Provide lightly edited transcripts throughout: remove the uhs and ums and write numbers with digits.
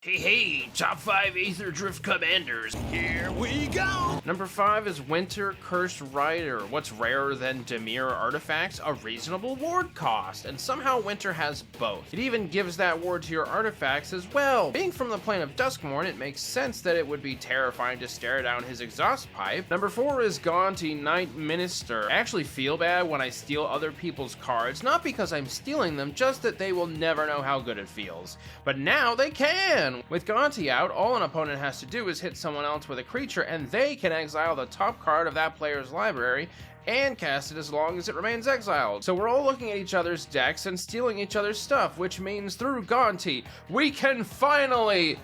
Hey, top 5 Aetherdrift Commanders. Here we go! Number 5 is Winter Cursed Rider. What's rarer than Dimir artifacts? A reasonable ward cost, and somehow Winter has both. It even gives that ward to your artifacts as well. Being from the plane of Duskmourn, it makes sense that it would be terrifying to stare down his exhaust pipe. Number 4 is Gaunty Knight Minister. I actually feel bad when I steal other people's cards, not because I'm stealing them, just that they will never know how good it feels. But now they can! With Gaunty out, all an opponent has to do is hit someone else with a creature and they can exile the top card of that player's library and cast it as long as it remains exiled. So we're all looking at each other's decks and stealing each other's stuff, which means through Gaunty, we can finally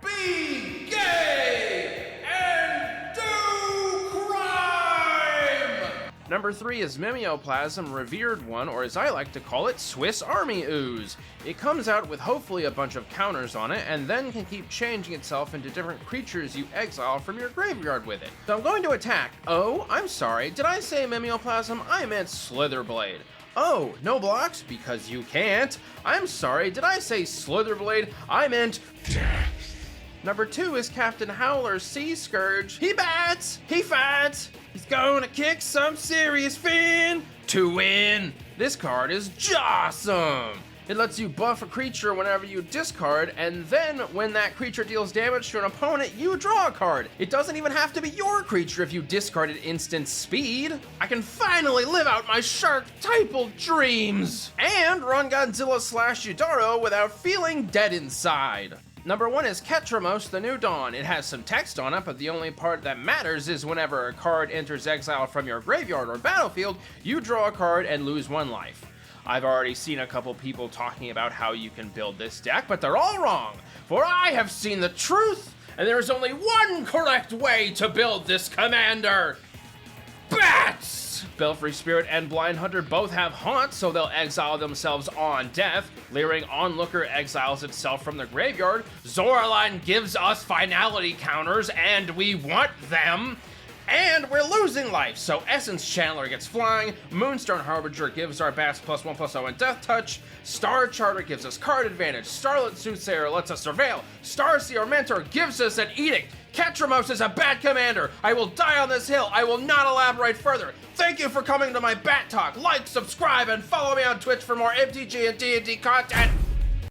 be gay and do crime! Number 3 is Mimeoplasm Revered One, or as I like to call it, Swiss Army Ooze. It comes out with hopefully a bunch of counters on it, and then can keep changing itself into different creatures you exile from your graveyard with it. So I'm going to attack. Oh, I'm sorry, did I say Mimeoplasm? I meant Slitherblade. Oh, no blocks? Because you can't. I'm sorry, did I say Slitherblade? I meant Number 2 is Captain Howler's Sea Scourge. He bats! He fights! He's gonna kick some serious fin to win! This card is jawsome! It lets you buff a creature whenever you discard, and then when that creature deals damage to an opponent, you draw a card. It doesn't even have to be your creature if you discard at instant speed. I can finally live out my shark-typal dreams! And run Godzilla / Yudaro without feeling dead inside. Number 1 is Ketramos the New Dawn. It has some text on it, but the only part that matters is whenever a card enters exile from your graveyard or battlefield, you draw a card and lose 1 life. I've already seen a couple people talking about how you can build this deck, but they're all wrong, for I have seen the truth, and there is only one correct way to build this commander. Bats! Belfry Spirit and Blind Hunter both have Haunt, so they'll exile themselves on death. Leering Onlooker exiles itself from the graveyard. Zoraline gives us finality counters, and we want them. And we're losing life, so Essence Channeler gets flying, Moonstone Harbinger gives our bats +1/+0 and Death Touch, Star Charter gives us card advantage, Starlit Soothsayer lets us surveil, Starseer Mentor gives us an Edict. Ketramos is a bad commander. I will die on this hill. I will not elaborate further. Thank you for coming to my Bat Talk. Like, subscribe, and follow me on Twitch for more MTG and D&D content.